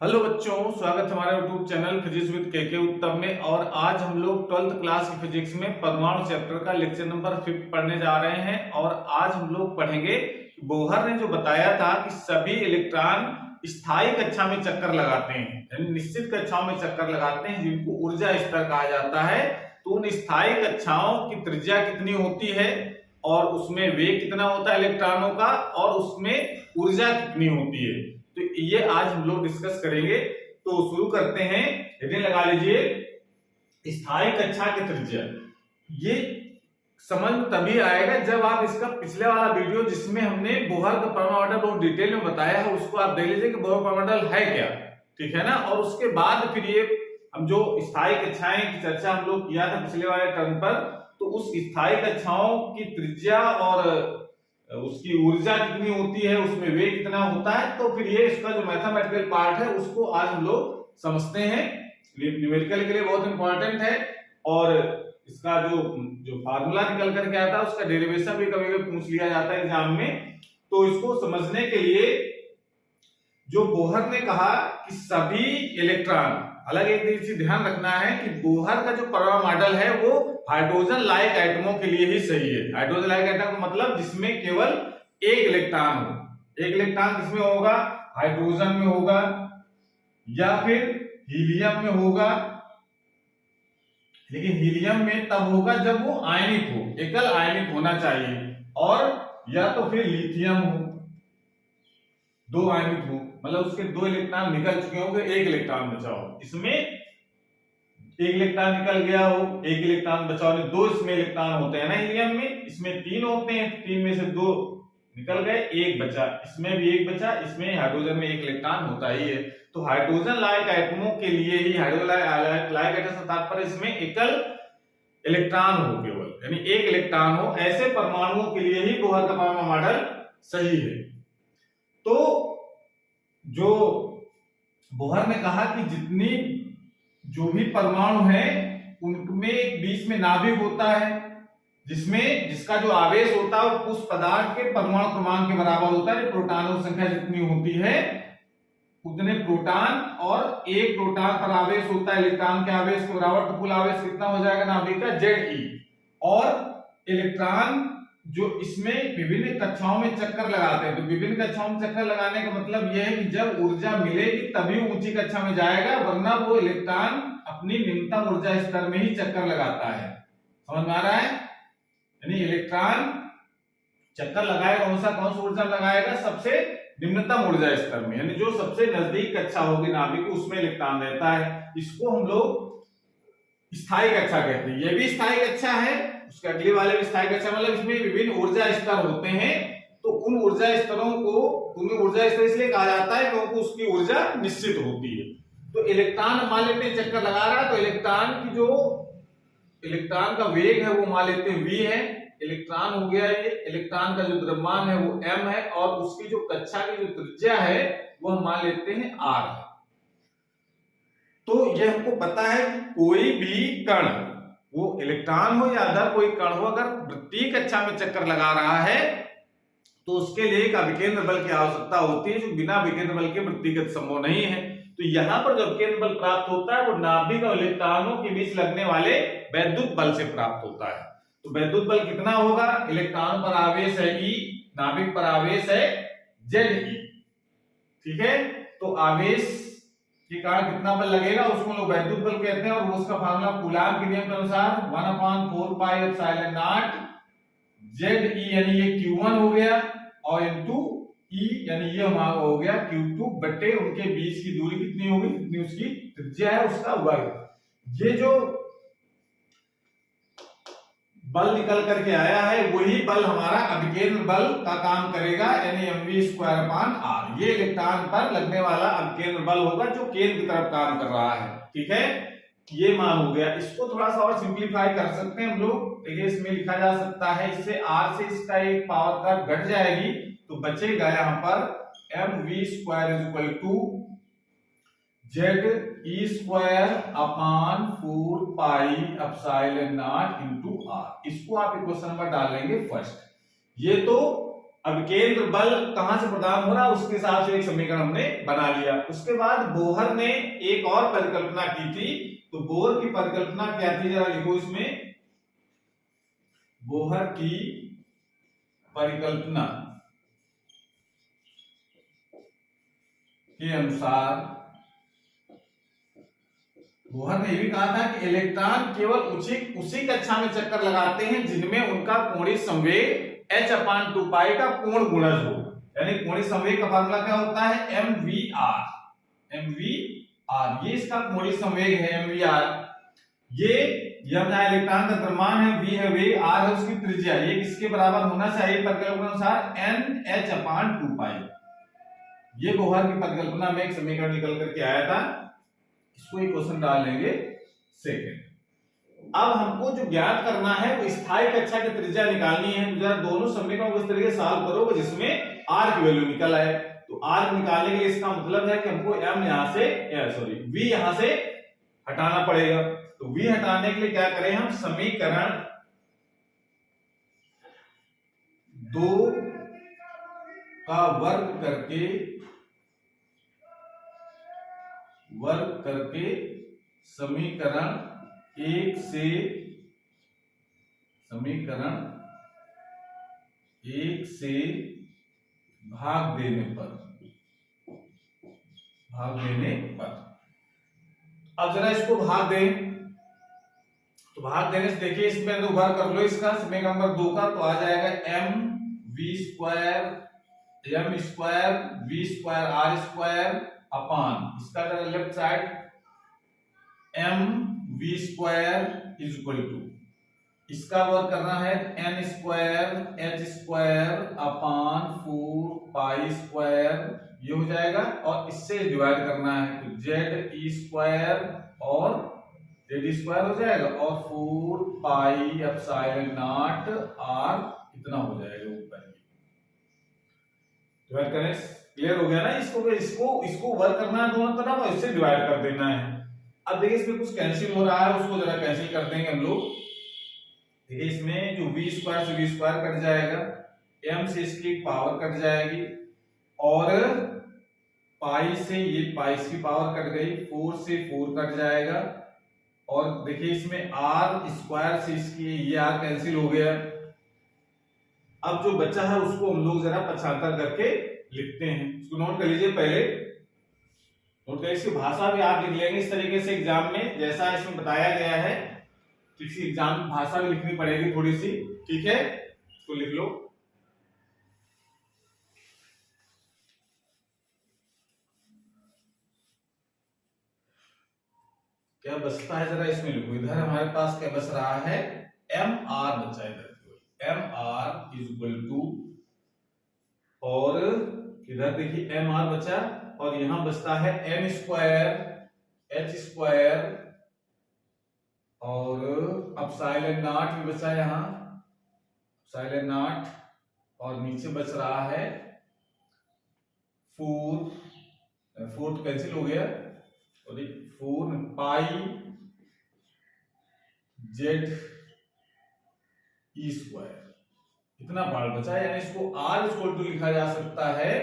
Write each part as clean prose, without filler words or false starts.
Hello बच्चों, स्वागत है हमारे यूट्यूब चैनल फिजिक्स विद के उत्तम में। और आज हम लोग 12th क्लास की फिजिक्स में परमाणु चैप्टर का लेक्चर नंबर 5 पढ़ने जा रहे हैं। और आज हम लोग पढ़ेंगे बोहर ने जो बताया था कि सभी इलेक्ट्रॉन स्थायी कक्षा में चक्कर लगाते हैं, यानी निश्चित कक्षाओं में चक्कर लगाते हैं, जिनको ऊर्जा स्तर कहा जाता है। तो उन स्थायी कक्षाओं की त्रिज्या कितनी होती है और उसमें वेग कितना होता है इलेक्ट्रॉनों का, और उसमें ऊर्जा कितनी होती है, तो ये आज हम लोग डिस्कस करेंगे। तो शुरू करते हैं। हेडिंग लगा लीजिए, स्थायी कक्षा की त्रिज्या। ये समझ तभी आएगा जब आप इसका पिछले वाला वीडियो जिसमें हमने बोहर का परमाणु मॉडल बहुत डिटेल में बताया है उसको आप देख लीजिए कि बोहर परमाणु मॉडल है क्या, ठीक है ना। और उसके बाद फिर ये हम जो स्थायी कक्षाएं की चर्चा हम लोग किया था पिछले वाले टर्म पर, तो उस स्थायी कक्षाओं की त्रिज्या और उसकी ऊर्जा कितनी होती है, उसमें वेग कितना होता है, तो फिर ये इसका जो मैथमेटिकल पार्ट है उसको आज हम लोग समझते हैं। न्यूमेरिकल के लिए बहुत इंपॉर्टेंट है। और इसका जो फार्मूला निकल करके आता है उसका डेरिवेशन भी कभी कभी पूछ लिया जाता है एग्जाम में। तो इसको समझने के लिए जो बोहर ने कहा कि सभी इलेक्ट्रॉन, अलग एक चीज ध्यान रखना है कि बोहर का जो परमाणु मॉडल है वो हाइड्रोजन लाइक एटमों के लिए ही सही है। हाइड्रोजन लाइक एटम का मतलब जिसमें केवल एक इलेक्ट्रॉन हो। एक इलेक्ट्रॉन किसमें होगा? हाइड्रोजन में होगा या फिर हीलियम में होगा। लेकिन हीलियम में तब होगा जब वो आयनिक हो, एकल आयनिक होना चाहिए। और या तो फिर लिथियम हो, दो आयनिक हो, मतलब उसके दो इलेक्ट्रॉन निकल चुके होंगे, एक इलेक्ट्रॉन बचा हो। इसमें एक इलेक्ट्रॉन निकल गया हो, एक इलेक्ट्रॉन बचा हो, दो इसमें इलेक्ट्रॉन होते हैं ना हीलियम में। इसमें तीन होते हैं, तीन में से दो निकल गए, एक बचा, इसमें भी एक बचा, इसमें हाइड्रोजन में एक इलेक्ट्रॉन होता ही है। तो हाइड्रोजन लाइक एटमों के लिए ही हाइड्रोजन लाइक एटम से तात्पर्य इसमें एकल इलेक्ट्रॉन हो, केवल यानी एक इलेक्ट्रॉन हो, ऐसे परमाणुओं के लिए ही बोहर का परमाणु मॉडल सही है। तो जो बोहर ने कहा कि जितनी जो भी परमाणु है उनमें बीच में नाभिक होता है, जिसका जो आवेश होता है उस पदार्थ के परमाणु क्रमांक के बराबर होता है। प्रोटॉनों की संख्या जितनी होती है उतने प्रोटॉन, और एक प्रोटॉन पर आवेश होता है इलेक्ट्रॉन के आवेश के बराबर। तो कुल आवेश कितना हो जाएगा नाभिक का? Ze। और इलेक्ट्रॉन जो इसमें विभिन्न कक्षाओं में चक्कर लगाते हैं, तो विभिन्न कक्षाओं में चक्कर लगाने का मतलब यह है कि जब ऊर्जा मिलेगी तभी ऊंची कक्षा में जाएगा, वरना वो इलेक्ट्रॉन अपनी निम्नतम ऊर्जा स्तर में ही चक्कर लगाता है। समझ में आ रहा है? यानी इलेक्ट्रॉन चक्कर लगाएगा कौन सा ऊर्जा लगाएगा? सबसे निम्नतम ऊर्जा स्तर में, यानी जो सबसे नजदीक कक्षा होगी नाभिक उसमें इलेक्ट्रॉन रहता है। इसको हम लोग स्थायी कक्षा कहते हैं। यह भी स्थायी कक्षा है, उसके अगले वाले भी स्थायी कक्षा, मतलब इसमें विभिन्न ऊर्जा स्तर होते हैं। तो उन ऊर्जा स्तरों को, उनमें ऊर्जा स्तर इसलिए कहा जाता है क्योंकि उसकी ऊर्जा निश्चित होती है। तो इलेक्ट्रॉन मान लेते हैं चक्कर लगा रहा है, तो इलेक्ट्रॉन का वेग है वो मान लेते हैं v है। इलेक्ट्रॉन हो गया ये, इलेक्ट्रॉन का जो द्रव्यमान है वो m है, और उसकी जो कक्षा की जो त्रिज्या है वो हम मान लेते हैं r है। तो यह हमको पता है कि कोई भी कण, वो इलेक्ट्रॉन हो या अदर कोई कण हो, अगर वृत्तीय कक्षा में चक्कर लगा रहा है तो उसके लिए एक अभिकेंद्र बल की आवश्यकता होती है, जो बिना विकेंद्र बल के वृत्तीगत संभव नहीं है। तो यहाँ पर जो केंद्र बल प्राप्त होता है वो नाभिक और इलेक्ट्रॉनों के बीच लगने वाले वैद्युत बल से प्राप्त होता है। तो वैद्युत बल कितना होगा? इलेक्ट्रॉन पर आवेश है E, नाभिक पर आवेश है Ze, ठीक है। तो आवेश के कारण कितना बल लगेगा उसको लोग वैद्युत बल कहते हैं, और उसका फार्मूला कूलाम के नियम के अनुसार 1/4πε0 Ze, यानी ये Q1 हो गया, और इनटू E यानी ये हमारा हो गया Q2 बटे उनके बीच की दूरी कितनी होगी, कितनी उसकी त्रिज्या है उसका वर्ग। ये जो बल निकल करके आया है वही बल हमारा अभिकेंद्र बल का काम करेगा, यानी mv²/r। ये इलेक्ट्रॉन पर लगने वाला अभिकेंद्र बल होगा जो केंद्र की तरफ काम कर रहा है, ठीक है। ये मान हो गया। इसको थोड़ा सा और सिंप्लीफाई कर सकते हैं हम लोग। देखिए इसमें लिखा जा सकता है, इससे r से इसका एक पावर का घट जाएगी, तो बचेगा यहाँ पर mv² Ze²/4πε0 r। इसको आप इक्वेशन नंबर डाल लेंगे फर्स्ट। ये तो अब केंद्र बल कहां से प्रदान हो रहा है उसके हिसाब से एक समीकरण हमने बना लिया। उसके बाद बोहर ने एक और परिकल्पना की थी, तो बोहर की परिकल्पना क्या थी जरा लिखो इसमें। बोहर की परिकल्पना के अनुसार बोहर ने भी कहा था कि इलेक्ट्रॉन केवल उसी कक्षा में चक्कर लगाते हैं जिनमें उनका कोणीय संवेग h/2π का पूर्ण गुणज हो। यानी कोणीय संवेग का फार्मूला क्या होता है, mvr। ये इसका कोणीय संवेग है mvr। ये m जहां इलेक्ट्रॉन का द्रव्यमान है, v है वेग, r है उसकी त्रिज्या। ये किसके बराबर होना चाहिए परिकल्पना के अनुसार, nh/2π। ये बोहर की परिकल्पना में एक समीकरण निकल करके आया था। इसको एक क्वेश्चन डाल लेंगे सेकंड। अब हमको जो ज्ञात करना है वो स्थायी कक्षा की त्रिज्या निकालनी है। जरा दोनों समीकरणों को इस तरीके से सॉल्व करो जिसमें r की वैल्यू निकल आए। तो r निकालने के लिए इसका मतलब है कि हमको m यहां से v यहां से हटाना पड़ेगा। तो v हटाने के लिए क्या करें हम, समीकरण 2 का वर्ग करके समीकरण 1 से भाग देने पर अब जरा इसको भाग दें। तो भाग देने से देखिए इसमें तो वर्ग कर लो इसका समीकरण नंबर 2 का, तो आ जाएगा m² अपान इसका left side mv² is equal to इसका वर्ग करना है n² अपान 4π², ये हो जाएगा। और इससे डिवाइड करना है तो ze² और z² हो जाएगा और 4πε0 r इतना हो जाएगा ऊपर। डिवाइड करें, क्लियर हो गया ना। इसको वर्ग करना है दोनों तरफ और इससे डिवाइड कर देना है। अब देखिए इसमें कुछ कैंसिल हो रहा है, उसको जरा कैंसिल कर देंगे हम लोग। देखिए इसमें जो v² से v² कट जाएगा, m से इसकी पावर कट जाएगी और पाई से ये पाई की पावर कट गई, 4 से 4 कट जाएगा। और देखिए इसमें r² से इसकी ये r कैंसिल हो गया। अब जो बचा है उसको हम लोग जरा पक्षांतर करके लिखते हैं। इसको नोट कर लीजिए पहले, नोट कर इसकी भाषा भी आप लिख लेंगे इस तरीके से एग्जाम में जैसा इसमें बताया गया है। किसी एग्जाम में भाषा भी लिखनी पड़ेगी थोड़ी सी, ठीक है, तो लिख लो। क्या बचता है जरा इसमें लिखो। इधर हमारे पास क्या बच रहा है, mr बचा है, इधर mr इज इक्वल टू, और इधर देखिए mr बचा और यहां बचता है m² h² और ε0 भी बचा है यहाँ, ε0, और नीचे बच रहा है 4 तो कैंसिल हो गया, और 4π z e², इतना पार्ट बचा है। यानी इसको r इक्वल टू लिखा जा सकता है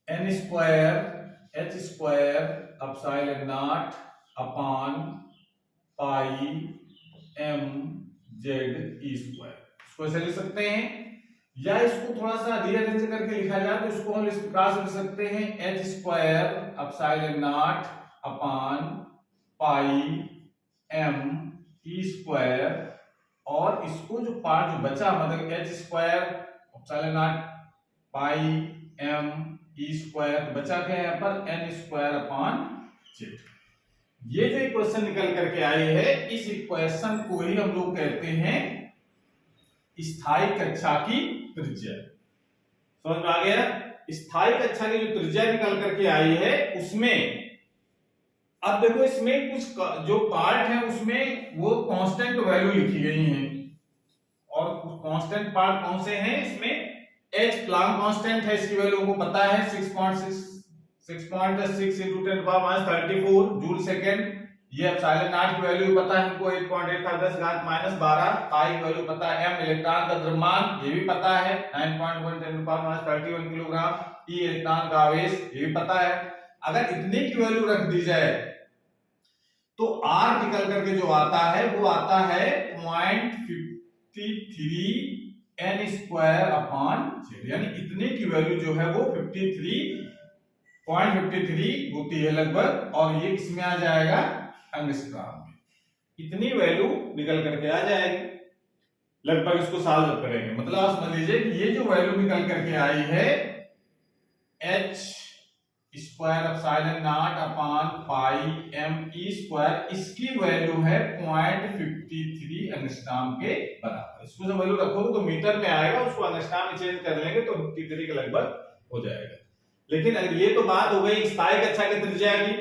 n² h² ε0 अपान पाई m z e²। इसको ऐसे लिख सकते हैं, या इसको थोड़ा सा रीअरेंज करके लिखा जाए तो इसको हम इस प्रकार से लिख सकते हैं h² ε0 अपान पाई m e², और इसको जो पार्ट जो बचा मतलब h² ε0 पाई m e² बचा क्या है यहाँ पर n² अपान z। ये जो इक्वेशन निकल करके आई है, इस इक्वेशन को ही हम लोग कहते हैं स्थायी कक्षा की त्रिज्या। समझ में आ गया। स्थायी कक्षा की जो त्रिज्या निकल करके आई है उसमें अब देखो इसमें कुछ जो पार्ट है उसमें वो कांस्टेंट वैल्यू लिखी गई हैं, और कांस्टेंट पार्ट कौन से हैं इसमें, h प्लैंक कांस्टेंट है, इसकी वैल्यू को पता है 6.6 × 10⁻34 जूल सेकेंड। ये एप्सिलॉन नॉट की वैल्यू पता है हमको 8.85 10 पाई की वैल्यू पता है, m इलेक्ट्रॉन का द्रव्यमान ये भी पता है 9.1 10 31 किलोग्राम, e इलेक्ट्रॉन का आवेश ये भी पता है। अगर इतने की वैल्यू रख दी जाए तो r निकल करके जो आता है वो आता है 0.53 n स्क्वायर अपॉन z, यानी इतने की वैल्यू जो है वो 53.53 होती है लगभग, और ये किसमें आ जाएगा एंगस्ट्रॉम में। इतनी वैल्यू निकल करके आ जाएगी लगभग, इसको सॉल्व करेंगे। मतलब आप समझ लीजिए कि ये जो वैल्यू निकल करके आई है h square epsilon not upon pi m e square, इसकी वैल्यू है 0.53 एंगस्ट्रॉम के बराबर। इसको जब वैल्यू रखोगे तो मीटर में आएगा, उसको एंगस्ट्रॉम में चेंज कर लेंगे तो 53 के लगभग हो जाएगा। लेकिन अगर ये तो बात हो गई स्थायी कक्षा की त्रिज्या की,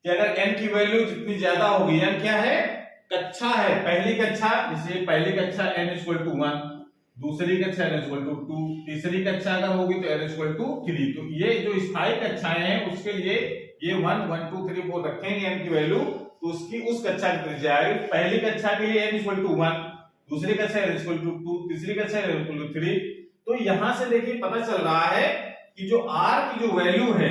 कि अगर n की वैल्यू जितनी ज्यादा होगी, n क्या है कक्षा है, पहली कक्षा, जैसे पहली कक्षा n = 1, दूसरी कक्षा n = 2, तीसरी कक्षा अगर होगी तो n = 3। तो ये जो स्थायी कक्षाएं हैं उसके लिए ये 1 1 2 3 4 रखेंगे n की वैल्यू, तो उसकी उस कक्षा की त्रिज्या आएगी। पहली कक्षा के लिए n = 1, दूसरी कक्षा n = 2, तीसरी कक्षा n = 3। तो यहां से देखिए पता चल रहा है कि जो r की जो वैल्यू है,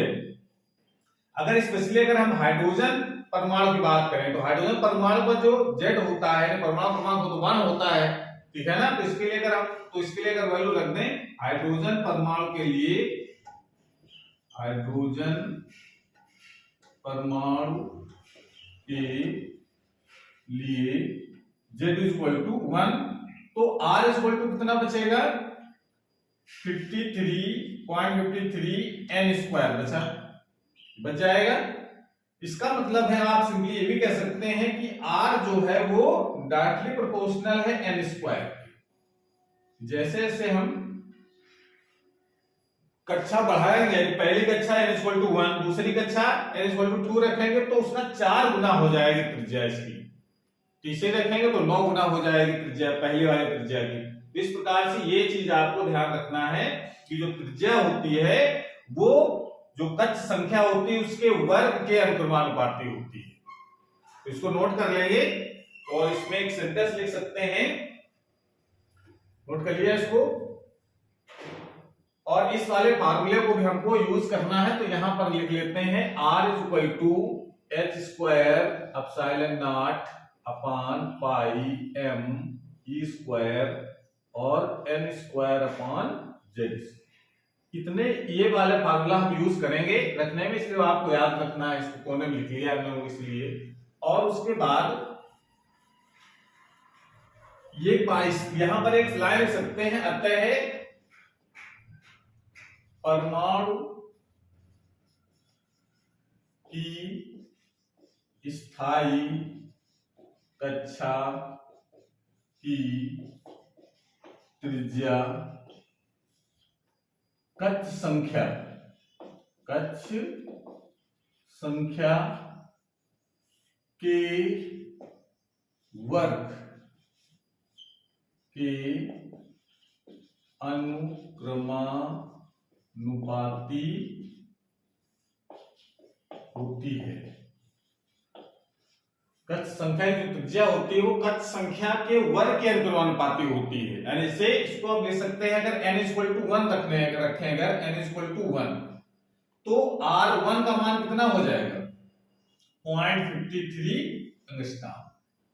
अगर स्पेशली अगर हम हाइड्रोजन परमाणु की बात करें तो हाइड्रोजन परमाणु का जो Z होता है, परमाणु क्रमांक तो 1 होता है, ठीक है ना। तो इसके लिए अगर हम वैल्यू रख दें हाइड्रोजन परमाणु के लिए, हाइड्रोजन परमाणु के लिए Z = 1, तो R कितना बचेगा 53.53 n स्क्वायर बच जाएगा। इसका मतलब है आप सिंपली ये भी कह सकते हैं कि R जो है वो डायरेक्टली प्रोपोर्शनल है n स्क्वायर। जैसे जैसे हम कक्षा बढ़ाएंगे, पहली कक्षा n = 1, दूसरी कक्षा n = 2 रखेंगे तो उसका 4 गुना हो जाएगी त्रिज्या इसकी, तीसरी रखेंगे तो 9 गुना हो जाएगी त्रिज्या पहली वाली त्रिज्या की। इस प्रकार से ये चीज आपको ध्यान रखना है कि जो त्रिज्या होती है वो जो कक्ष संख्या होती है उसके वर्ग के अनुक्रमानुपाती होती है। तो इसको नोट कर लेंगे और इसमें एक सेंटेंस लिख सकते हैं, नोट कर लिया इसको। और इस वाले फार्मूले को भी हमको यूज करना है, तो यहां पर लिख लेते हैं R = h² epsilon not upon pi m e square और n² अपॉन z। इतने ये वाले फार्मूला हम यूज करेंगे रखने में, इसलिए आपको याद रखना है, इसको कोने में लिख लिया हम लोग इसलिए। और उसके बाद ये यहां पर एक लाइन लिख सकते हैं, अतः परमाणु की स्थायी कक्षा की त्रिज्या कक्ष संख्या के वर्ग के अनुक्रमानुपाती होती है। कक्ष संख्या की जो त्रिज्या होती है वो कक्ष संख्या के वर्ग के अनुक्रमानुपाती होती है। यानी से इसको आप ले सकते हैं, अगर n = 1 रखें अगर n = 1 तो R1 का मान कितना हो जाएगा 0.53 एंगस्ट्रॉम।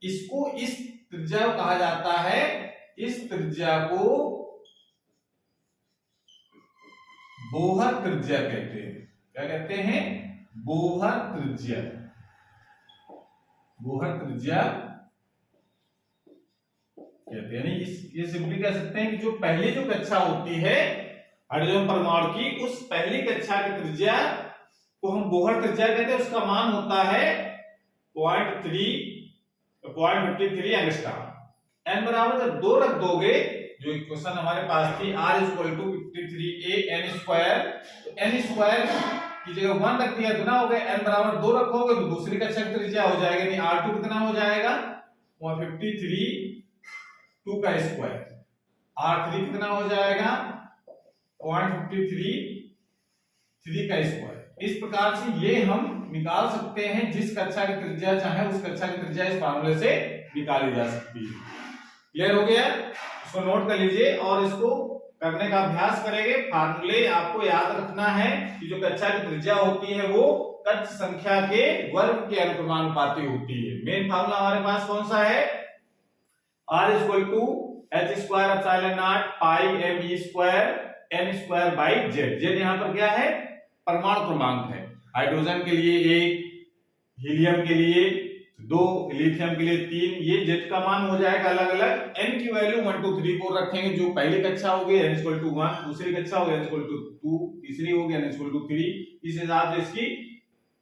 इसको इस त्रिज्या को कहा जाता है, इस त्रिज्या को बोहर त्रिज्या कहते हैं। क्या कहते हैं बोहर त्रिज्या। बोहर त्रिज्या कहते हैं, ये सिंपली कह सकते हैं कि जो पहली जो कक्षा होती है हाइड्रोजन परमाणु की, उस पहली कक्षा की त्रिज्या को हम बोहर त्रिज्या कहते हैं। उसका मान होता है 0.53 एंगस्ट्रॉम। n बराबर जब 2 रख दोगे, जो इक्वेशन हमारे पास थी R = 53a n², तो n² की जगह 1 रख दिया, गुना हो गए, n बराबर 2 रखोगे तो दूसरी कक्षा की त्रिज्या हो जाएगी, यानी R2 कितना हो जाएगा 153 2 का स्क्वायर, R3 कितना हो जाएगा 0.53 3 का स्क्वायर। इस प्रकार से ये हम निकाल सकते हैं जिस कक्षा की त्रिज्या चाहे उस कक्षा की त्रिज्या इस फार्मूले से निकाली जा सकती है। क्लियर हो गया? इसको नोट कर लीजिए और इसको करने का अभ्यास करेंगे। फार्मूले आपको याद रखना है कि जो कक्षा की त्रिज्या होती है वो कक्ष संख्या के वर्ग के अनुक्रमानुपाती होती है। मेन फार्मूला हमारे पास कौन सा है? R equal to H square epsilon not pi M E square N square by Z. Z यहाँ पर क्या है? परमाणु क्रमांक है। हाइड्रोजन के लिए 1, हीलियम के लिए 2, लिथियम के लिए 3। ये जेड का मान हो जाएगा अलग अलग। एन की वैल्यू 1 2 3 4 रखेंगे। जो पहली कक्षा होगी n इक्वल टू 1, दूसरी कक्षा होगी n इक्वल टू 2, तीसरी होगी n इक्वल टू 3। इस हिसाब से इसकी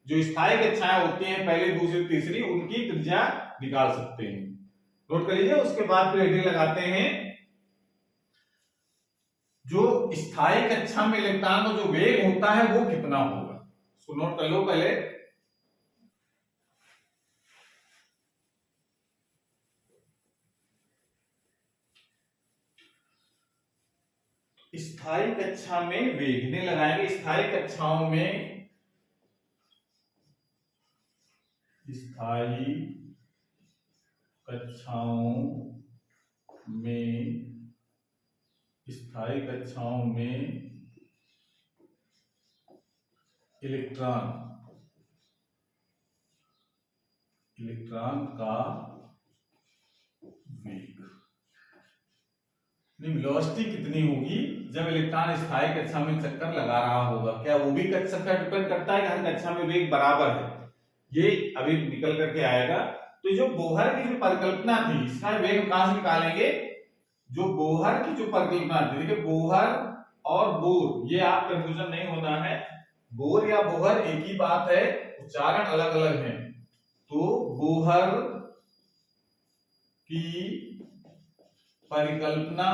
जो स्थायी कक्षाएं होती हैं पहली, दूसरी, तीसरी, उनकी त्रिज्या निकाल सकते हैं। नोट कर लीजिए। उसके बाद फिर हेडिंग लगाते हैं। जो स्थायी कक्षा में इलेक्ट्रॉन का जो वेग होता है वो कितना होगा, सो नोट कर लो पहले। स्थायी कक्षा में वेग हेडिंग लगाएंगे। स्थायी कक्षाओं में, स्थायी कक्षाओं में, स्थायी कक्षाओं में इलेक्ट्रॉन का वेग, वेलोसिटी कितनी होगी जब इलेक्ट्रॉन स्थायी कक्षा में चक्कर लगा रहा होगा। क्या वो भी कक्षा पर डिपेंड करता है कि हर कक्षा में वेग बराबर है? ये अभी निकल करके आएगा। तो जो बोहर की जो परिकल्पना थी, इसका वेग कहां से निकालेंगे? जो बोहर की जो परिकल्पना थी, देखिए बोहर और बोर, ये आप कंफ्यूजन नहीं होना है। बोर या बोहर एक ही बात है, उच्चारण अलग अलग है। तो बोहर की परिकल्पना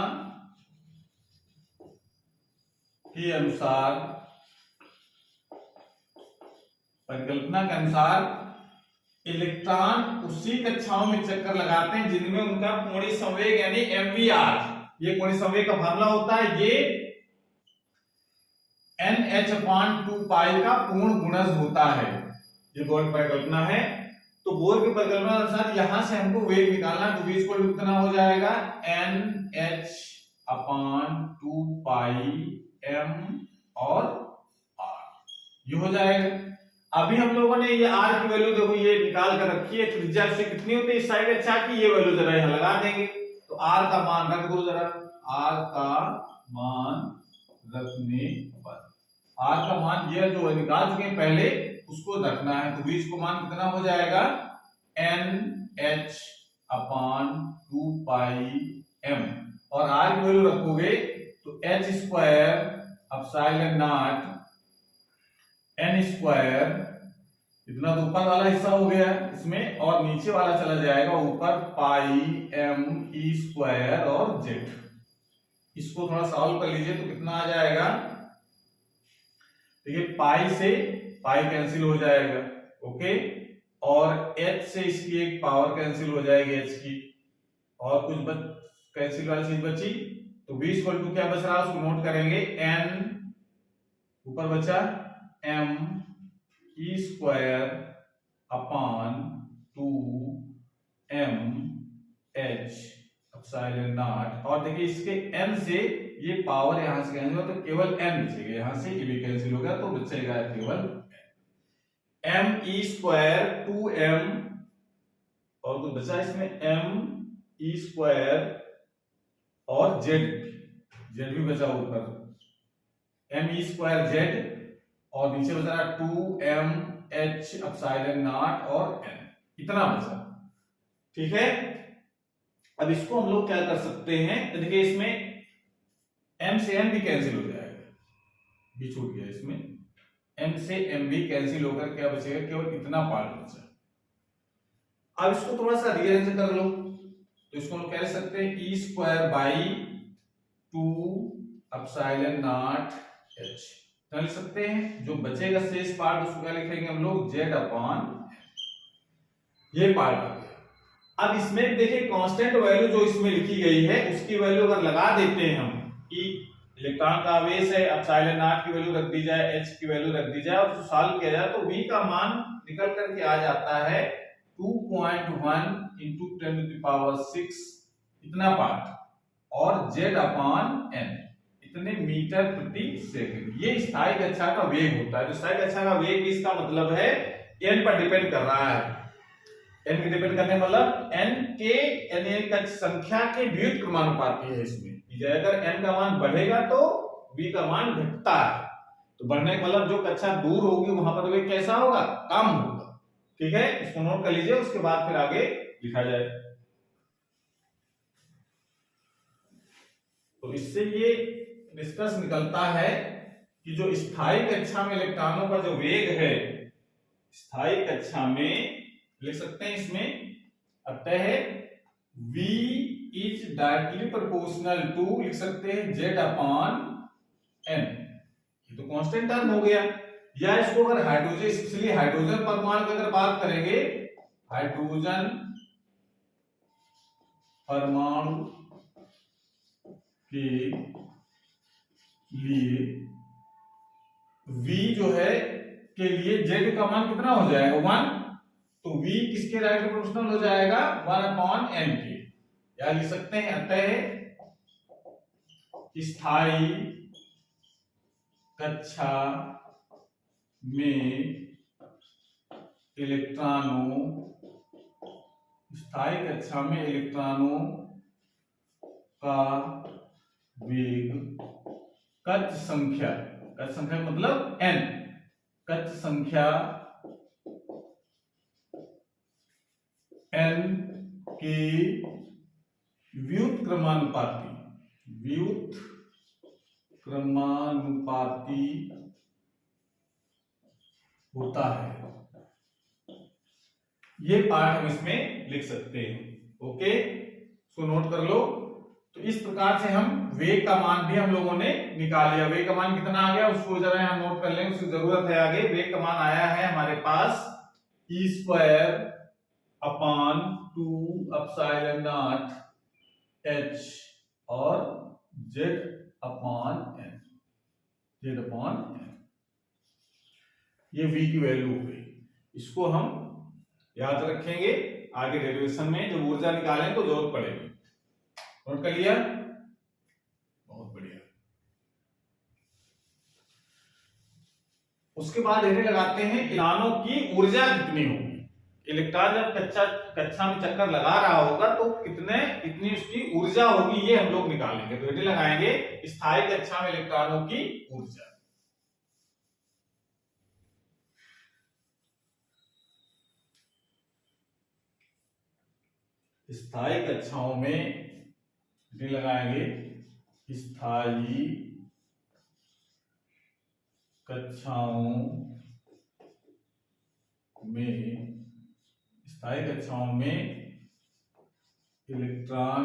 के अनुसार, इलेक्ट्रॉन उसी कक्षाओं में चक्कर लगाते हैं जिनमें उनका कोणीय संवेग यानी एमवीआर, ये कोणीय संवेग का फार्मूला होता है, ये NH/2 पाई का पूर्ण गुणज होता है। ये बोर की परिकल्पना है। तो बोर की परिकल्पना अनुसार यहां से हमको वेग निकालना है। तो v इक्वल टू कितना हो जाएगा? NH/2 पाई m और r, ये हो जाएगा। अभी हम लोगों ने ये r की वैल्यू देखो ये निकाल कर रखी है। त्रिज्या से कितनी होती है स्थायी कक्षा की, ये वैल्यू जरा यहां लगा देंगे। तो r का मान रख दो जरा। r का मान रखने पर, r का मान ये जो निकाल चुके हैं पहले उसको रखना है। तो v को मान कितना हो जाएगा? NH/2 पाई m और r की वैल्यू रखोगे तो h square epsilon not n square, इतना तो ऊपर वाला हिस्सा हो गया इसमें, और नीचे वाला चला जाएगा ऊपर पाई m e स्क्वायर और z। इसको थोड़ा सॉल्व कर लीजिए तो कितना आ जाएगा? देखिए पाई से पाई कैंसिल हो जाएगा, ओके, और h से इसकी एक पावर कैंसिल हो जाएगी h की, और कुछ कैंसिल वाली चीज बची। तो v इक्वल टू क्या बच रहा है उसको नोट करेंगे। n ऊपर बचा m e square upon 2 m h epsilon not, और देखिए इसके n से ये पावर यहां से कैंसिल हो तो केवल n बचेगा, यहां से ये भी कैंसिल हो गया तो बचेगा केवल m e स्क्वायर 2m, और कुछ बचा इसमें m e स्क्वायर और z भी बचा ऊपर m e स्क्वायर z, और नीचे बचा 2m h एप्सिलॉन नॉट और n, इतना बचा। ठीक है, अब इसको हम लोग क्या कर सकते हैं? तो देखिए इसमें m से m भी कैंसिल हो जाएगा, भी छूट गया इसमें, m से m भी कैंसिल होकर क्या बचेगा? केवल इतना पार्ट बचा। अब इसको थोड़ा सा रीअरेंज कर लो तो इसको हम कह सकते हैं e square by 2 epsilon not h लिख सकते हैं। जो बचेगा शेष पार्ट उसको क्या लिखेंगे हम लोग? z अपॉन, ये पार्ट आ गया। अब इसमें देखिए कांस्टेंट वैल्यू जो इसमें लिखी गई है उसकी वैल्यू अगर लगा देते हैं हम, e इलेक्ट्रॉन का आवेश है, एप्सिलॉन नॉट की वैल्यू रख दी जाए, h की वैल्यू रख दी जाए और उसको सॉल्व किया जाए तो v का मान निकल करके आ जाता है 2.1 into 10 to the power 6 इतना पार्ट और z अपॉन n इतने मीटर प्रति सेकंड। ये स्थायी कक्षा का वेग होता है। जो स्थायी कक्षा का वेग इसका मतलब है n पर डिपेंड कर रहा है। n पे डिपेंड करने मतलब n के n कक्षा संख्या के व्युत्क्रमानुपाती है इसमें। अगर n का मान बढ़ेगा तो v का मान घटता है। तो बढ़ने का मतलब जो कक्षा दूर होगी वहां पर वेग कैसा होगा, कम होगा। ठीक है, इसको नोट कर लीजिए, उसके बाद फिर आगे लिखा जाए। तो इससे ये निष्कर्ष निकलता है कि जो स्थायी कक्षा में इलेक्ट्रॉनों का जो वेग है, स्थायी कक्षा में लिख सकते हैं इसमें अतः v is directly proportional to लिख सकते हैं z अपॉन n। ये तो कांस्टेंट टर्म हो गया। या इसको अगर हाइड्रोजन, इसलिए हाइड्रोजन परमाणु की अगर बात करेंगे, हाइड्रोजन परमाणु के लिए v जो है के लिए z का मान कितना हो जाएगा 1, तो v किसके डायरेक्टली प्रोपोर्शनल हो जाएगा 1 अपॉन n के। या लिख सकते हैं अतः स्थायी कक्षा में इलेक्ट्रॉनों, स्थायी कक्षा में इलेक्ट्रॉनों का वेग कक्ष संख्या मतलब n, कक्ष संख्या n के व्युत्क्रमानुपाती होता है। ये पार्ट हम इसमें लिख सकते हैं। ओके, इसको नोट कर लो। तो इस प्रकार से हम वेग का मान भी हम लोगों ने निकाल लिया। वेग का मान कितना आ गया उसको जरा हम नोट कर लेंगे, उसकी जरूरत है आगे। वेग का मान आया है हमारे पास e² upon 2 epsilon not h और z अपॉन n, ये v की वैल्यू हो गई। इसको हम याद रखेंगे आगे डेरिवेशन में जब ऊर्जा निकालें तो जरूरत पड़ेगी। नोट कर लिया, बहुत बढ़िया। उसके बाद इन्हें लगाते हैं इलेक्ट्रॉनों की ऊर्जा कितनी होगी। इलेक्ट्रॉन जब कक्षा में चक्कर लगा रहा होगा तो कितनी उसकी ऊर्जा होगी, ये हम लोग निकालेंगे। तो इन्हें लगाएंगे स्थायी कक्षा में इलेक्ट्रॉनों की ऊर्जा। स्थायी कक्षाओं में लगाएंगे स्थायी कक्षाओं में इलेक्ट्रॉन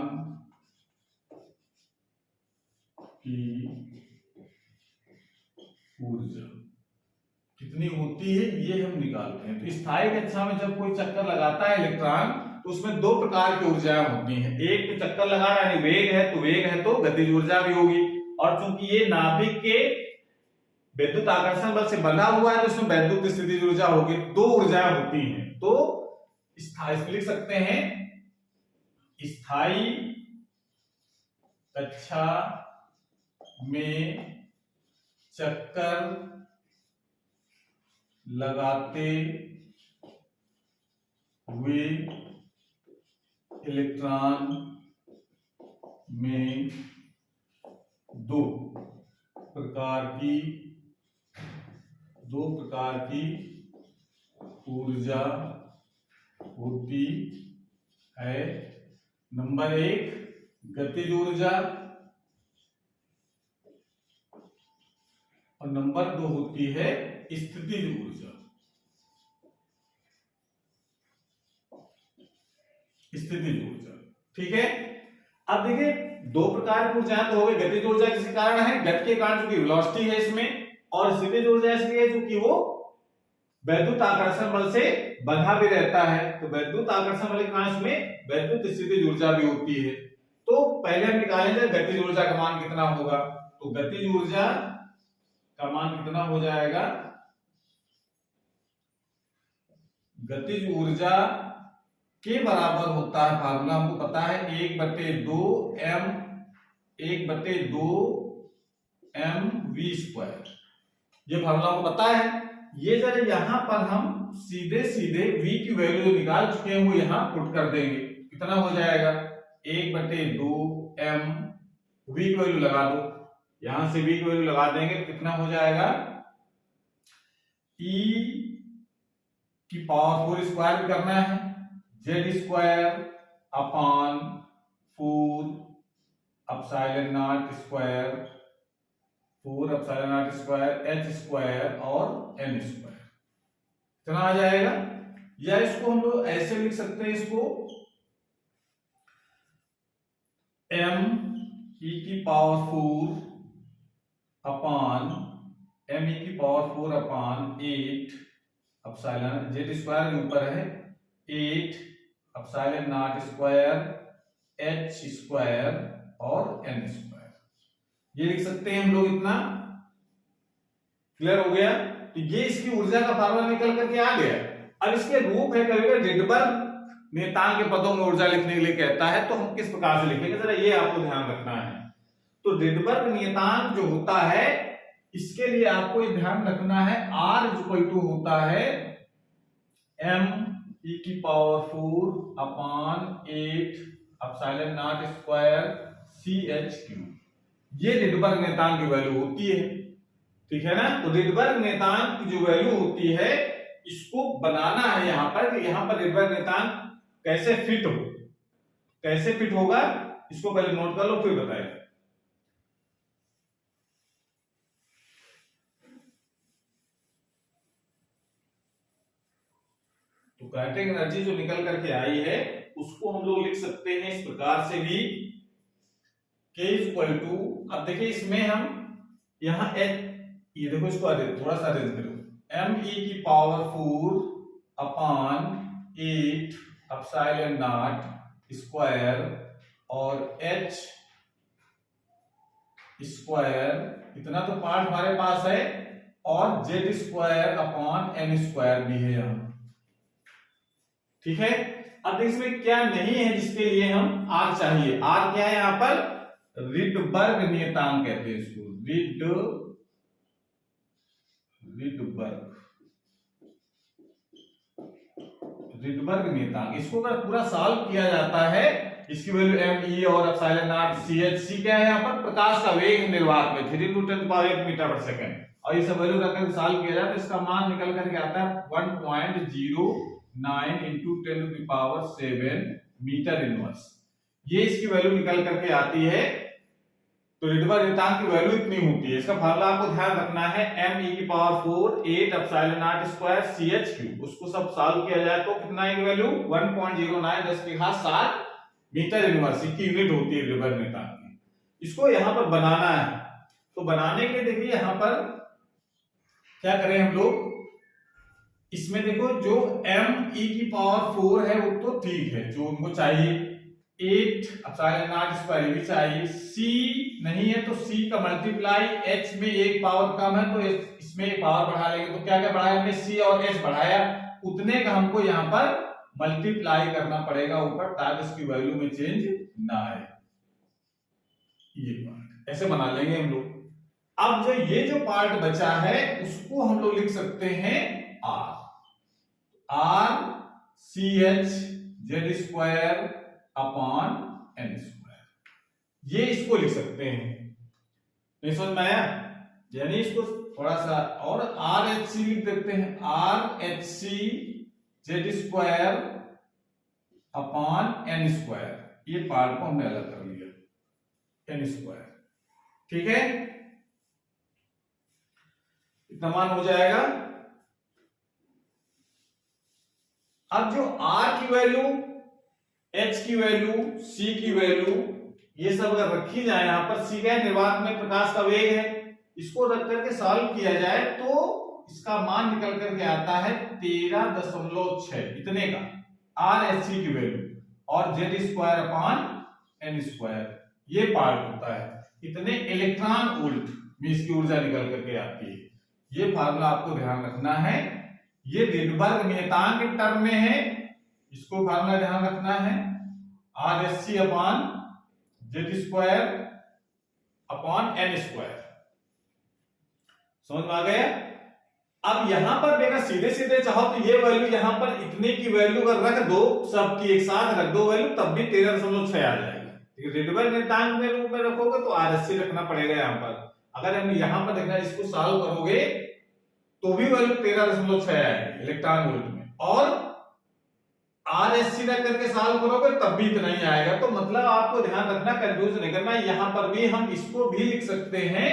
की ऊर्जा कितनी होती है ये हम निकालते हैं। तो स्थायी कक्षा में जब कोई चक्कर लगाता है इलेक्ट्रॉन तो उसमें दो प्रकार की ऊर्जाएं होती हैं। एक तो चक्कर लगा रहा है वेग है तो गतिज ऊर्जा भी होगी, और चूंकि ये नाभिक के विद्युत आकर्षण बल से बंधा हुआ है तो इसमें वैद्युत स्थितिज ऊर्जा होगी। दो ऊर्जाएं होती हैं। तो स्थायी लिख सकते हैं स्थायी कक्षा में चक्कर लगाते हुए इलेक्ट्रॉन में दो प्रकार की ऊर्जा होती है। नंबर 1 गतिज ऊर्जा और नंबर 2 होती है स्थितिज ऊर्जा। ठीक है। अब देखिए दो प्रकार की ऊर्जा तो हो गई। गतिज ऊर्जा किस कारण है, गति के कारण चूंकि वेलोसिटी है इसमें, और स्थितिज ऊर्जा इसलिए है क्योंकि वो वैद्युत आकर्षण बल से बंधा भी रहता है। तो वैद्युत आकर्षण बल के कारण इसमें वैद्युत स्थितिज ऊर्जा भी होती है। तो पहले हम निकालेंगे गतिज ऊर्जा का मान कितना होगा। तो गतिज ऊर्जा का मान कितना हो जाएगा, गतिज ऊर्जा के बराबर होता है, फार्मूला हमको पता है 1/2 ये फार्मूला हमको पता है। ये जरा यहाँ पर हम सीधे सीधे v की वैल्यू निकाल चुके हैं वो यहाँ पुट कर देंगे। कितना हो जाएगा 1/2 m, v की वैल्यू लगा दो, यहां से v की वैल्यू लगा देंगे तो कितना हो जाएगा e की पावर 4 स्क्वायर भी करना है, z square upon 4 epsilon not square, 4 epsilon not square h square और n स्क्वायर, इतना आ जाएगा। या इसको हम लोग ऐसे लिख सकते हैं, इसको m e की पावर 4 अपॉन m e की power 4 upon 8 epsilon, z square के ऊपर है 8 epsilon not square h square और n स्क्वायर, ये लिख सकते हैं हम लोग। इतना क्लियर हो गया। तो ये इसकी ऊर्जा का फार्मूला निकल करके आ गया। अब इसके रूप है, कभी रिडबर्ग नियतांक के पदों में ऊर्जा लिखने के लिए कहता है, तो हम किस प्रकार से लिखेंगे जरा ये आपको ध्यान रखना है। तो रिडबर्ग नियतांक जो होता है इसके लिए आपको ये ध्यान रखना है, R इक्वल टू होता है m e की power 4 upon 8 epsilon not square CH3, ये रिडबर्ग नियतांक की वैल्यू होती है, ठीक है ना। तो रिडबर्ग नियतांक की जो वैल्यू होती है इसको बनाना है यहाँ पर, कि यहाँ पर रिडबर्ग नियतांक कैसे फिट हो, कैसे फिट होगा इसको पहले नोट कर लो फिर बताएं। तो काइनेटिक एनर्जी जो निकल करके आई है उसको हम लोग लिख सकते हैं इस प्रकार से भी, K इक्वल टू, अब देखिए इसमें हम यहाँ ये देखो इसको थोड़ा सा अरेंज करो, m e की power 4 upon 8 epsilon not square और h स्क्वायर, इतना तो पार्ट हमारे पास है, और z square upon n square भी है यहाँ, ठीक है। अब इसमें क्या नहीं है जिसके लिए हम r चाहिए, r क्या है यहाँ पर, रिडबर्ग नियतांक कहते हैं इसको, रिडबर्ग नियतांक। इसको अगर पूरा सॉल्व किया जाता है, इसकी वैल्यू m e और एप्सिलॉन नॉट CH, क्या है यहाँ पर, प्रकाश का वेग निर्वात में 3 × 10⁸ मीटर पर सेकंड, और ये सब वैल्यू रखकर सॉल्व किया जाए तो इसका मान निकल करके आता है 1.09 × 10⁷ मीटर इनवर्स, ये इसकी वैल्यू निकल करके आती है। तो रिडबर्ग नियतांक की वैल्यू इतनी होती है। इसका फार्मूला आपको ध्यान रखना है, m e की power 4 8 epsilon not square CH3, उसको सब सॉल्व किया जाए तो कितना है वैल्यू 1.09 10⁷ मीटर इनवर्स की यूनिट होती है रिडबर्ग नियतांक की। इसको यहाँ पर बनाना है, तो बनाने के देखिए यहाँ पर क्या करें हम लोग, इसमें देखो जो m e की पावर 4 है वो तो ठीक है, जो उनको चाहिए 8 एप्सिलॉन नॉट स्क्वायर भी चाहिए, c नहीं है तो c का मल्टीप्लाई, h में एक पावर कम है तो इसमें एक पावर बढ़ा लेंगे, तो क्या क्या बढ़ाया हमने, c और h बढ़ाया, उतने का हमको यहाँ पर मल्टीप्लाई करना पड़ेगा ऊपर, ताकि इसकी वैल्यू में चेंज ना आए, ये पार्ट ऐसे बना लेंगे हम लोग। अब जो ये जो पार्ट बचा है उसको हम लोग लिख सकते हैं r CH z square upon n square, ये इसको लिख सकते हैं। नहीं समझ में आया, यानी इसको थोड़ा सा और RHC लिख देते हैं, RHC z square upon n square, ये पार्ट को हमने अलग कर लिया n स्क्वायर, ठीक है, इतना मान हो जाएगा। अब जो r की वैल्यू, h की वैल्यू, c की वैल्यू, ये सब अगर रखी जाए, यहाँ पर c क्या है, निर्वात में प्रकाश का वेग है, इसको रख करके सॉल्व किया जाए तो इसका मान निकल करके आता है 13.6, इतने का RHC की वैल्यू, और z square upon n square, ये पार्ट होता है। इतने इलेक्ट्रॉन वोल्ट में इसकी ऊर्जा निकल करके आती है। ये फार्मूला आपको ध्यान रखना है। ये रिडबर्ग नियतांक के टर्म में है, इसको फार्मूला ध्यान रखना है। RSC upon Z square upon N square. समझ में आ गया? अब यहां पर देखा सीधे सीधे चाहो तो ये वैल्यू यहां पर इतने की वैल्यू अगर रख दो, सबकी एक साथ रख दो वैल्यू, तब भी 13.6 आ जाएगा। रिडबर्ग नियतांक में रूप में रखोगे तो RSC रखना पड़ेगा यहां पर। अगर हम यहां पर देखना इसको सॉल्व करोगे तो भी वैल्यू 13.6 आएगी इलेक्ट्रॉन वोल्ट में, और RSC रख करके सॉल्व करोगे तब भी इतना ही आएगा। तो मतलब आपको ध्यान रखना, कंफ्यूज नहीं करना। यहां पर भी हम इसको भी लिख सकते हैं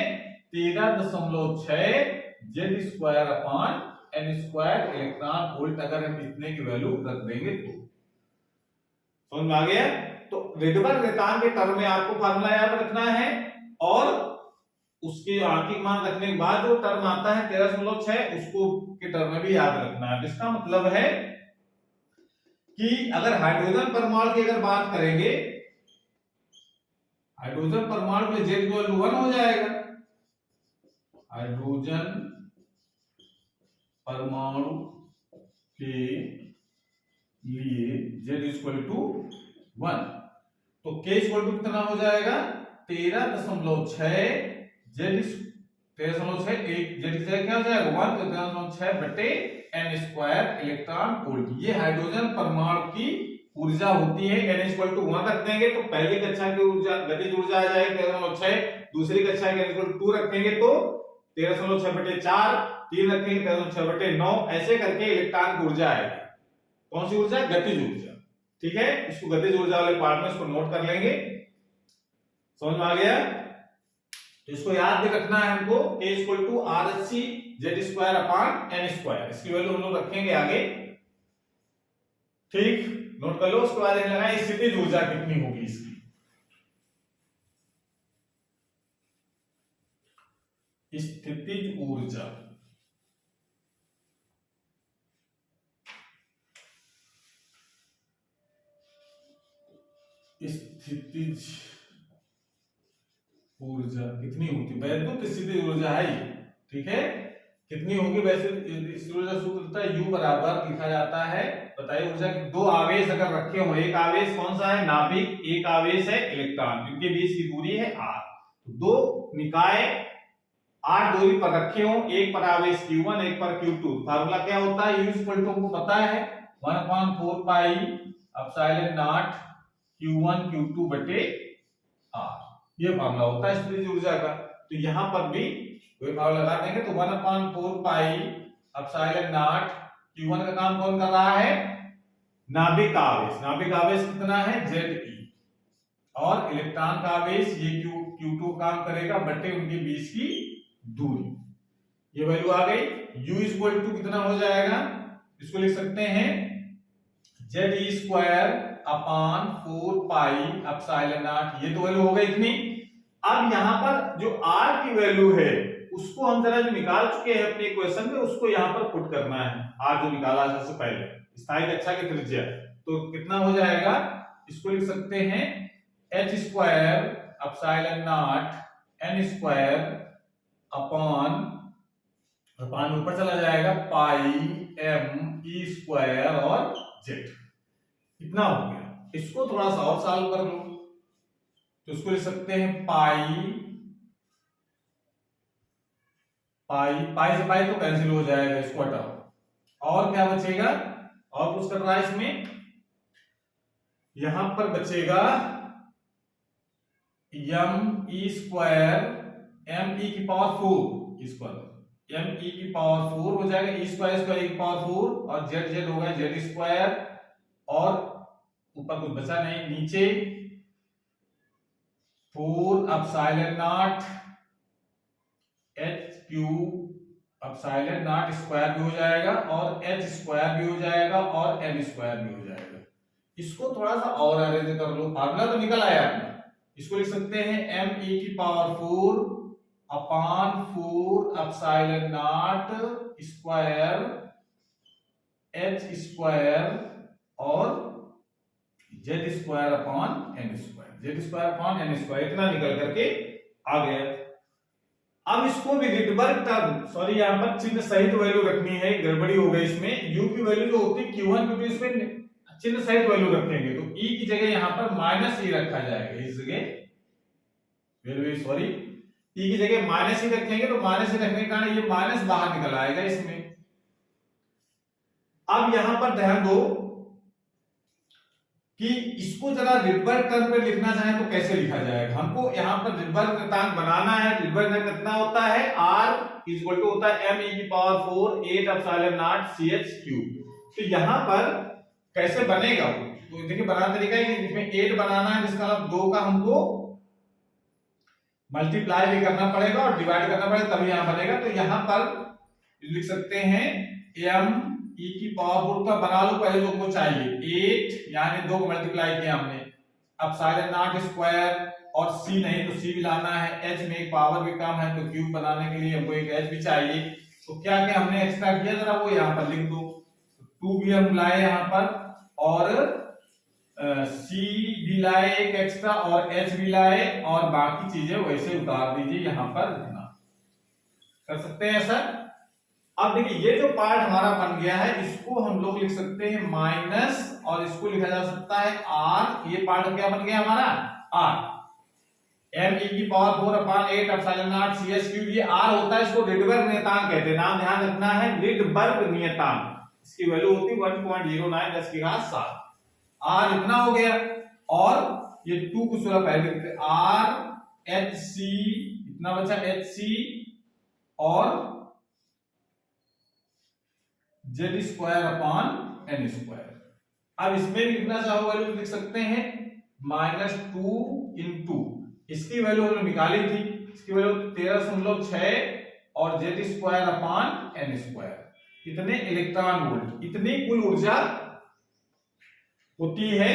13.6 Z square upon N square electron volt, अगर हम इतने की वैल्यू रख देंगे तो। समझ में आ गया? तो रिडबर्ग नियतांक के टर्म में आपको फार्मूला याद रखना है, और उसके आंकिक मान रखने के बाद जो टर्म आता है 13.6 उसको के टर्म में भी याद रखना है। इसका मतलब है कि अगर हाइड्रोजन परमाणु की अगर बात करेंगे, हाइड्रोजन परमाणु में जेड की वैल्यू 1 हो जाएगा। हाइड्रोजन परमाणु के लिए जेड इक्वल टू 1, तो के इक्वल टू कितना हो जाएगा 13.6 जेड 13.6 एक जेड की जगह क्या हो जाएगा 1, तो 13.6 बटे एन स्क्वायर इलेक्ट्रॉन वोल्ट। ये हाइड्रोजन परमाणु की ऊर्जा होती है। एन इक्वल टू 1 रख देंगे तो पहली कक्षा की ऊर्जा गतिज ऊर्जा आ जाएगी 13.6, दूसरी कक्षा की एन इक्वल टू 2 रखेंगे तो 13.6 बटे 4, 3 रखेंगे 13.6 बटे 9, ऐसे करके इलेक्ट्रॉन की ऊर्जा आएगी। कौन सी ऊर्जा? गतिज ऊर्जा। ठीक है, इसको गतिज ऊर्जा वाले पार्ट में इसको नोट कर लेंगे। समझ में आ गया? तो इसको याद भी रखना है हमको, k equal to RSC Z square upon N square. इसकी वैल्यू हम लोग रखेंगे आगे। ठीक, नोट कर लो। उसके बाद लगाए स्थितिज ऊर्जा कितनी होगी इसकी। स्थितिज ऊर्जा स्थितिज ऊर्जा कितनी होती है? वैद्युत स्थितिज ऊर्जा है ये। ठीक है, कितनी होगी? वैसे ऊर्जा सूत्र है U बराबर लिखा जाता है, बताइए ऊर्जा की। दो आवेश अगर रखे हो, एक आवेश कौन सा है? नाभिक, एक आवेश है इलेक्ट्रॉन, इनके बीच की दूरी है r। दो निकाय r दूरी पर रखे हो, एक पर आवेश Q1 एक पर Q2। फार्मूला क्या होता है? U इक्वल टू हमको पता है 1/4 pi epsilon not Q1 Q2 बटे r। ये फार्मूला होता है स्थितिज ऊर्जा का। तो यहां पर भी कोई फार्मूला लगा देंगे तो 1/4 पाई एप्सिलॉन नॉट Q1 का काम कौन कर रहा है? नाभिक आवेश। नाभिक आवेश कितना है? Ze, और इलेक्ट्रॉन का आवेश ये Q2 काम करेगा बटे उनके बीच की दूरी। ये वैल्यू आ गई। U इक्वल टू कितना हो जाएगा? इसको लिख सकते हैं Ze square upon 4 pi epsilon not. ये तो वैल्यू हो गई इतनी। अब यहां पर जो r की वैल्यू है उसको हम जरा जो निकाल चुके हैं अपने इक्वेशन में, उसको यहां पर पुट करना है। r जो निकाला सबसे पहले, स्थायी कक्षा की त्रिज्या, तो कितना हो जाएगा? इसको लिख सकते हैं h square epsilon not n square upon ऊपर चला जाएगा पाई m e स्क्वायर और z। इतना हो गया। इसको थोड़ा सा और सॉल्व कर लो तो इसको लिख सकते हैं पाई से पाई तो कैंसिल हो जाएगा, इसको हटाओ। और क्या बचेगा? और कुछ कर रहा है इसमें, यहां पर बचेगा m e square m e की पावर 4 स्क्वायर, m e की पावर 4 हो जाएगा, e स्क्वायर स्क्वायर की पावर 4, और z हो गया z स्क्वायर, और ऊपर कुछ बचा नहीं, नीचे 4 epsilon not h cube epsilon not square भी हो जाएगा, और h स्क्वायर भी हो जाएगा, और n स्क्वायर भी हो जाएगा। इसको थोड़ा सा और अरेंज कर लो। फार्मूला तो निकल आया अपना। इसको लिख सकते हैं m e की power 4 upon 4 epsilon not square h square और z square upon n square, z square upon n square. इतना निकल करके आ गया। अब इसको भी रिटबर्ग टर्म, सॉरी यहाँ पर चिन्ह सहित वैल्यू रखनी है, गड़बड़ी हो गई इसमें। यू की वैल्यू जो होती है Q1 Q2 इसमें चिन्ह सहित वैल्यू रखेंगे, तो E की जगह यहाँ पर -E रखा जाएगा। इस जगह वेरी सॉरी, E की जगह -E रखेंगे, तो -E रखने के कारण ये माइनस बाहर निकल आएगा इसमें। अब यहां पर ध्यान दो कि इसको जरा रिटबर्ग टर्म पे लिखना चाहे तो कैसे लिखा जाएगा। हमको यहां पर रिटबर्ग घातांक बनाना है। रिटबर्ग घातांक कितना होता है, r इक्वल टू होता है m e की power 4 8 epsilon not ch cube. तो यहां पर कैसे बनेगा वो, तो देखिए बनाना तरीका है कि इसमें 8 बनाना है, जिसका मतलब 2 का हमको मल्टीप्लाई भी करना पड़ेगा और डिवाइड करना पड़ेगा, तभी यहां बनेगा। तो यहां पर लिख सकते हैं m e की पावर 4 का बना लो पहले, जो को चाहिए 8 यानी 2 को मल्टीप्लाई किया हमने, एप्सिलॉन नॉट स्क्वायर, और c नहीं तो c भी लाना है, h में एक पावर भी कम है तो क्यूब बनाने के लिए हमको एक h भी चाहिए। तो क्या क्या हमने एक्स्ट्रा किया जरा वो यहाँ पर लिख दो। 2 भी हम लाए यहाँ पर, और c भी लाए एक एक्स्ट्रा, और h भी लाए, और बाकी चीजें वैसे उतार दीजिए यहाँ पर लिखना। कर सकते हैं ऐसा। अब देखिए ये जो पार्ट हमारा बन गया है, इसको हम लोग लिख सकते हैं माइनस, और इसको लिखा जा सकता है r। ये पार्ट क्या बन गया हमारा, r m e की power 4 upon 8 epsilon not ch cube. ये r होता है, इसको रिटबर्ग नियतांक कहते हैं। नाम ध्यान रखना है, रिटबर्ग नियतांक। इसकी वैल्यू होती है 1.09 10 की घात 7। r इतना हो गया, और ये 2 को थोड़ा पहले लिखते हैं, r h c इतना बचा h c, और z square upon n square. अब इसमें भी लिखना चाहो वैल्यू लिख सकते हैं -2 इंटू, इसकी वैल्यू हमने निकाली थी, इसकी वैल्यू 13.6 और z square upon n square. इतने इलेक्ट्रॉन वोल्ट, इतनी कुल ऊर्जा होती है,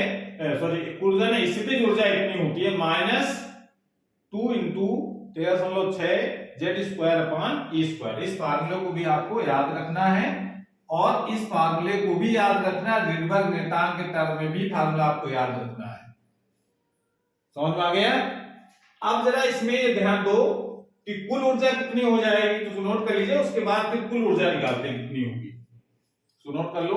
सॉरी ऊर्जा नहीं, स्थितिज ऊर्जा इतनी होती है, -2 into 13.6 z square upon e square. इस फार्मूले को भी आपको याद रखना है, और इस फार्मूले को भी याद रखना है, रिटबर्ग नियतांक के टर्म में भी फार्मूला आपको याद रखना है। समझ में आ गया। अब जरा इसमें ये ध्यान दो कि कुल ऊर्जा कितनी हो जाएगी, तो नोट कर लीजिए, उसके बाद फिर कुल ऊर्जा निकालते हैं कितनी होगी। तो नोट कर लो,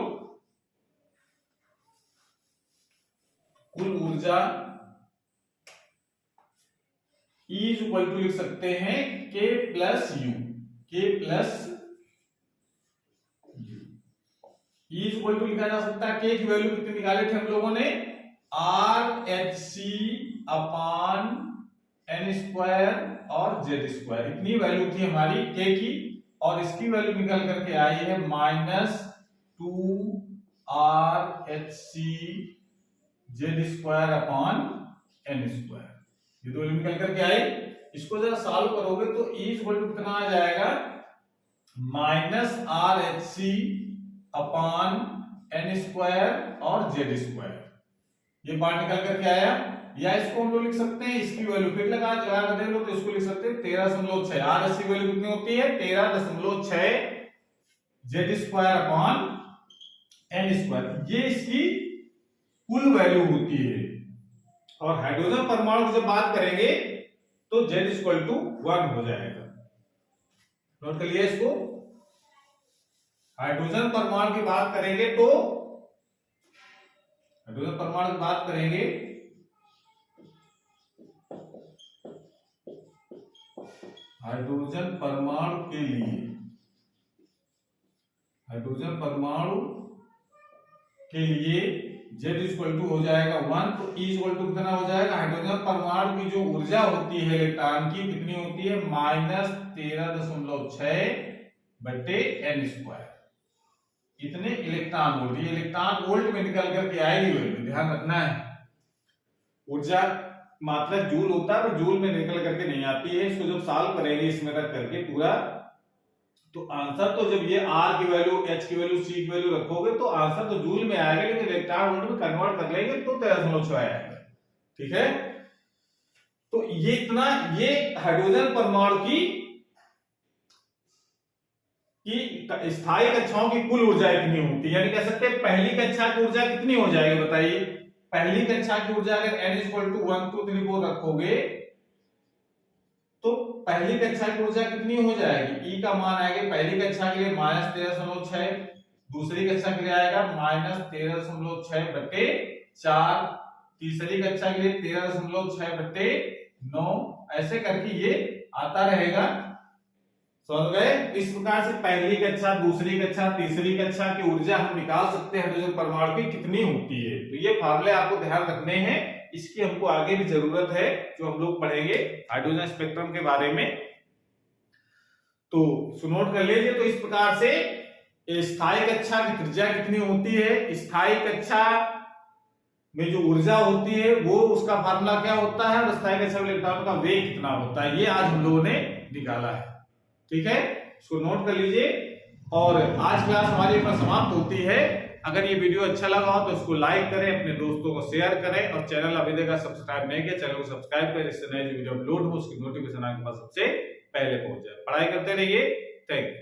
कुल ऊर्जा E इक्वल टू लिख सकते हैं K plus U, K plus E equal to लिखा जा सकता है, K की वैल्यू कितनी निकाले थे हम लोगों ने, R H C upon n square और z स्क्वायर। इतनी वैल्यू थी हमारी K की, और इसकी वैल्यू निकल करके आई है -2 R H C z square upon n square. ये दो वैल्यू निकल करके आई। इसको जरा सॉल्व करोगे तो E इक्वल टू कितना आ जाएगा, -R H C upon n square और z स्क्वायर। ये पार्ट निकल करके आया। या इसको हम लोग लिख सकते हैं, इसकी वैल्यू फिर लगा कर देख लो, तो इसको लिख सकते हैं 13.6। आर एस की वैल्यू कितनी होती है, 13.6 z square upon n square. ये इसकी कुल वैल्यू होती है। और हाइड्रोजन परमाणु की जब बात करेंगे तो z इक्वल टू 1 हो जाएगा। नोट कर लिया इसको। हाइड्रोजन परमाणु की बात करेंगे तो हाइड्रोजन परमाणु की बात करेंगे हाइड्रोजन परमाणु के लिए, हाइड्रोजन परमाणु के लिए z इक्वल टू हो जाएगा 1, तो E इक्वल टू कितना हो जाएगा, हाइड्रोजन परमाणु की जो ऊर्जा होती है इलेक्ट्रॉन की कितनी होती है, -13.6 बटे n स्क्वायर। इतने इलेक्ट्रॉन वोल्ट, ये इलेक्ट्रॉन वोल्ट में निकल करके आएगी वैल्यू, ध्यान रखना है। ऊर्जा मात्रा जूल होता है, जूल में निकल करके नहीं आती है। इसको जब सॉल्व करेंगे इसमें रख करके पूरा, तो आंसर तो जब ये R की वैल्यू, H की वैल्यू, C की वैल्यू रखोगे तो आंसर तो जूल में आएगा, लेकिन इलेक्ट्रॉन वोल्ट में कन्वर्ट कर लेंगे तो 13.6 आएगा। ठीक है, तो ये इतना, ये हाइड्रोजन परमाणु की स्थायी कक्षाओं की कुल ऊर्जा इतनी होती है। यानी कह सकते हैं पहली कक्षा की ऊर्जा कितनी हो जाएगी बताइए। पहली कक्षा की ऊर्जा अगर n = 1 2 3 4 रखोगे तो पहली कक्षा की ऊर्जा कितनी हो जाएगी, ई का मान आएगा पहली कक्षा के लिए -13.6, दूसरी कक्षा के लिए आएगा -13.6/4, तीसरी कक्षा के लिए 13.6/9, ऐसे करके ये आता रहेगा। समझ गए। इस प्रकार से पहली कक्षा, दूसरी कक्षा, तीसरी कक्षा की ऊर्जा हम निकाल सकते हैं हाइड्रोजन परमाणु की कितनी होती है। तो ये फार्मूले आपको ध्यान रखने हैं, इसकी हमको आगे भी जरूरत है जो हम लोग पढ़ेंगे हाइड्रोजन स्पेक्ट्रम के बारे में। तो नोट कर लीजिए। तो इस प्रकार से स्थायी कक्षा की त्रिज्या कितनी होती है, स्थायी कक्षा में जो ऊर्जा होती है वो उसका फार्मूला क्या होता है, और स्थायी कक्षा में इलेक्ट्रॉन का वेग कितना होता है, ये आज हम लोगों ने निकाला है। ठीक है, इसको नोट कर लीजिए। और आज क्लास हमारी पर समाप्त होती है। अगर ये वीडियो अच्छा लगा हो तो इसको लाइक करें, अपने दोस्तों को शेयर करें, और चैनल अभी तक सब्सक्राइब नहीं किया चैनल को सब्सक्राइब करें, जिससे नए वीडियो अपलोड हो उसकी नोटिफिकेशन आपके पास सबसे पहले पहुंच जाए। पढ़ाई करते रहिए। Thank you.